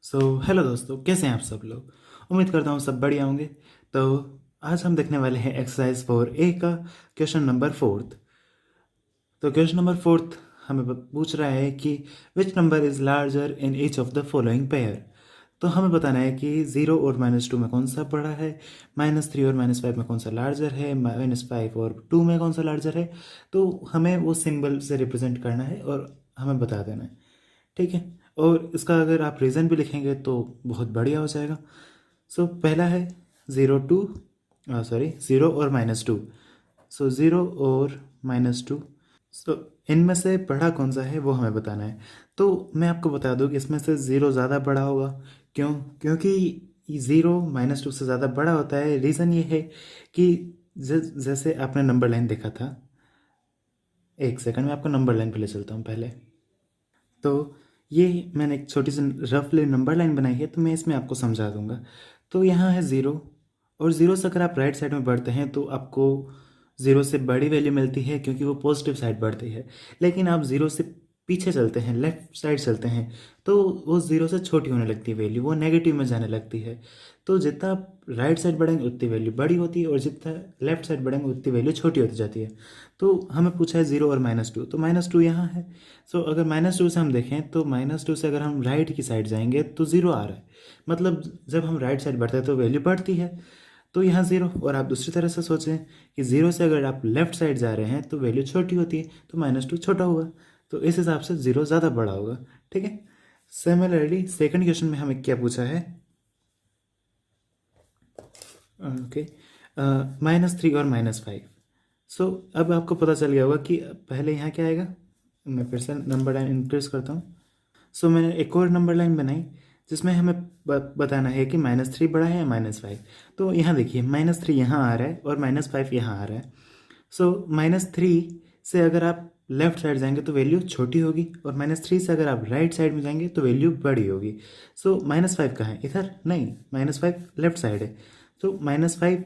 Hello दोस्तों, कैसे हैं आप सब लोग। उम्मीद करता हूँ सब बढ़िया होंगे। तो आज हम देखने वाले हैं एक्सरसाइज 4A का क्वेश्चन नंबर 4। तो क्वेश्चन नंबर 4 हमें पूछ रहा है कि which number is larger in each of the following pair. तो हमें बताना है कि 0 और -2 में कौन सा बड़ा है, -3 और -5 में कौन सा लार्जर है, -5 और 2 में कौन सा लार्जर है। तो हमें वो सिंबल से रिप्रेजेंट करना है और हमें बता देना है, ठीक है। और इसका अगर आप रीज़न भी लिखेंगे तो बहुत बढ़िया हो जाएगा। पहला है ज़ीरो और -2। ज़ीरो और -2। इनमें से बड़ा कौन सा है वो हमें बताना है। तो मैं आपको बता दूं कि इसमें से ज़ीरो ज़्यादा बड़ा होगा। क्यों? क्योंकि ज़ीरो -2 से ज़्यादा बड़ा होता है। रीज़न ये है कि जैसे आपने नंबर लाइन देखा था, एक सेकंड में आपको नंबर लाइन पे ले चलता हूँ पहले। तो ये मैंने एक छोटी सी रफली नंबर लाइन बनाई है, तो मैं इसमें आपको समझा दूंगा। तो यहाँ है ज़ीरो, और ज़ीरो से अगर आप राइट साइड में बढ़ते हैं तो आपको ज़ीरो से बड़ी वैल्यू मिलती है, क्योंकि वो पॉजिटिव साइड बढ़ती है। लेकिन आप ज़ीरो से पीछे चलते हैं, लेफ्ट साइड चलते हैं, तो वो ज़ीरो से छोटी होने लगती है वैल्यू, वो नेगेटिव में जाने लगती है। तो जितना आप राइट साइड बढ़ेंगे उतनी वैल्यू बड़ी होती है, और जितना लेफ्ट साइड बढ़ेंगे उतनी वैल्यू छोटी होती जाती है। तो हमें पूछा है ज़ीरो और -2, तो -2 यहाँ है। अगर -2 से हम देखें तो -2 से अगर हम राइट की साइड जाएंगे तो ज़ीरो आ रहा है। मतलब जब हम राइट साइड बढ़ते हैं तो वैल्यू बढ़ती है, तो यहाँ ज़ीरो। और आप दूसरी तरह से सोचें कि ज़ीरो से अगर आप लेफ्ट साइड जा रहे हैं तो वैल्यू छोटी होती है, तो -2 छोटा हुआ। तो इस हिसाब से ज़ीरो ज़्यादा बड़ा होगा, ठीक है। सिमिलरली सेकंड क्वेश्चन में हमें क्या पूछा है, ओके, -3 और -5। अब आपको पता चल गया होगा कि पहले यहाँ क्या आएगा। मैं फिर से नंबर लाइन इंक्रीज करता हूँ। मैंने एक और नंबर लाइन बनाई जिसमें हमें बताना है कि -3 बड़ा है या -5। तो यहाँ देखिए, -3 यहाँ आ रहा है और -5 यहाँ आ रहा है। -3 से अगर आप लेफ्ट साइड जाएंगे तो वैल्यू छोटी होगी, और -3 से अगर आप राइट साइड में जाएंगे तो वैल्यू बड़ी होगी। -5 कहाँ है? इधर नहीं, -5 लेफ्ट साइड है। -5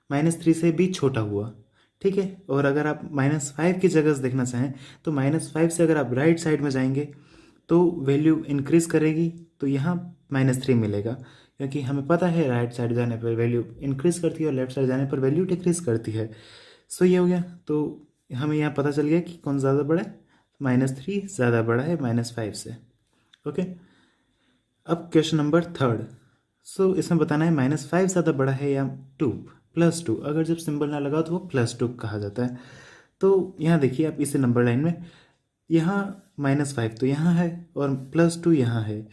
-3 से भी छोटा हुआ, ठीक है। और अगर आप -5 की जगह से देखना चाहें तो -5 से अगर आप राइट साइड में जाएंगे तो वैल्यू इंक्रीज करेगी, तो यहाँ -3 मिलेगा, क्योंकि हमें पता है राइट साइड जाने पर वैल्यू इंक्रीज करती है और लेफ्ट साइड जाने पर वैल्यू डिक्रीज करती है। ये हो गया। तो हमें यहाँ पता चल गया कि कौन ज़्यादा बड़ा है, -3 ज़्यादा बड़ा है -5 से। ओके, अब क्वेश्चन नंबर 3। इसमें बताना है -5 ज़्यादा बड़ा है या 2, +2। अगर जब सिंबल ना लगा तो वो +2 कहा जाता है। तो यहाँ देखिए, आप इसी नंबर लाइन में यहाँ -5 तो यहाँ है और +2 यहाँ है।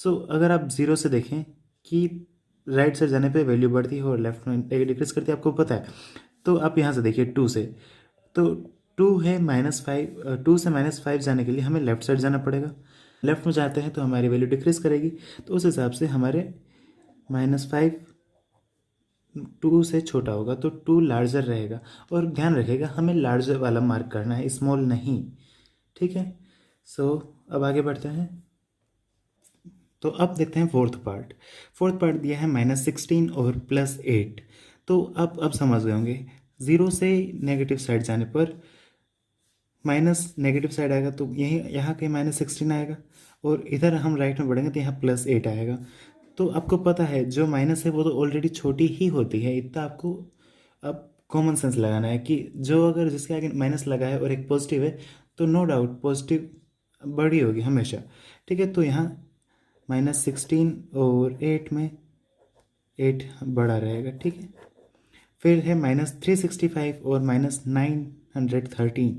अगर आप ज़ीरो से देखें कि राइट साइड जाने पे वैल्यू बढ़ती है और लेफ्ट में डिक्रीज करती है, आपको पता है। तो आप यहाँ से देखिए 2 से, तो 2 है -5, 2 से -5 जाने के लिए हमें लेफ्ट साइड जाना पड़ेगा। लेफ्ट में जाते हैं तो हमारी वैल्यू डिक्रीज करेगी, तो उस हिसाब से हमारे -5 2 से छोटा होगा, तो 2 लार्जर रहेगा। और ध्यान रखिएगा, हमें लार्जर वाला मार्क करना है, स्मॉल नहीं, ठीक है। अब आगे बढ़ते हैं। तो अब देखते हैं फोर्थ पार्ट। फोर्थ पार्ट दिया है -16 और +8। तो अब समझ गए होंगे, ज़ीरो से नेगेटिव साइड जाने पर माइनस नेगेटिव साइड आएगा, तो यही यहाँ कहीं -16 आएगा, और इधर हम राइट में बढ़ेंगे तो यहाँ +8 आएगा। तो आपको पता है जो माइनस है वो तो ऑलरेडी छोटी ही होती है, इतना आपको अब कॉमन सेंस लगाना है कि जो अगर जिसके आगे माइनस लगा है और एक पॉजिटिव है तो नो डाउट पॉजिटिव बड़ी होगी हमेशा, ठीक है। तो यहाँ -16 और 8 में 8 बड़ा रहेगा, ठीक है। फिर है -365 और -913।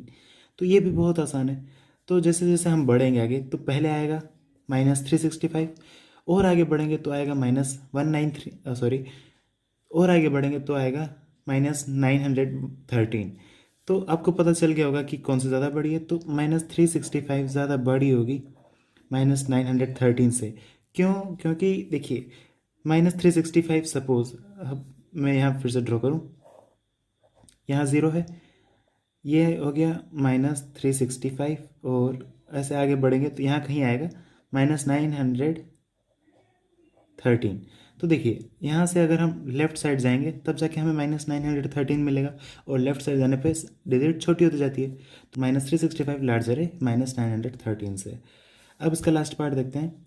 तो ये भी बहुत आसान है। तो जैसे जैसे हम बढ़ेंगे आगे तो पहले आएगा -365, और आगे बढ़ेंगे तो आएगा -193, सॉरी, और आगे बढ़ेंगे तो आएगा -913। तो आपको पता चल गया होगा कि कौन सी ज़्यादा बड़ी है। तो -365 ज़्यादा बड़ी होगी -913 से। क्यों? क्योंकि देखिए, -365 सपोज, अब मैं यहाँ फिर से ड्रॉ करूँ, यहाँ ज़ीरो है, ये हो गया -365, और ऐसे आगे बढ़ेंगे तो यहाँ कहीं आएगा -913। तो देखिए, यहाँ से अगर हम लेफ़्ट साइड जाएंगे तब जाके हमें -913 मिलेगा, और लेफ़्ट साइड जाने पे डिजिट छोटी होती जाती है। तो -365 लार्जर है -913 से। अब इसका लास्ट पार्ट देखते हैं।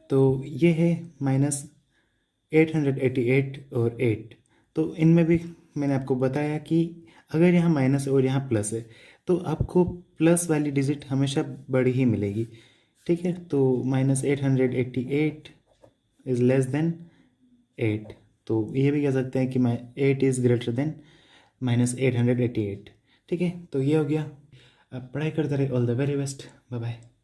तो ये है -888 और 8। तो इनमें भी मैंने आपको बताया कि अगर यहाँ माइनस और यहाँ प्लस है तो आपको प्लस वाली डिजिट हमेशा बड़ी ही मिलेगी। ठीक है, तो -888 इज़ लेस देन 8। तो ये भी कह सकते हैं कि 8 इज़ ग्रेटर देन -888। ठीक है, तो ये हो गया। आप पढ़ाई करते रहे। All the very best. Bye bye.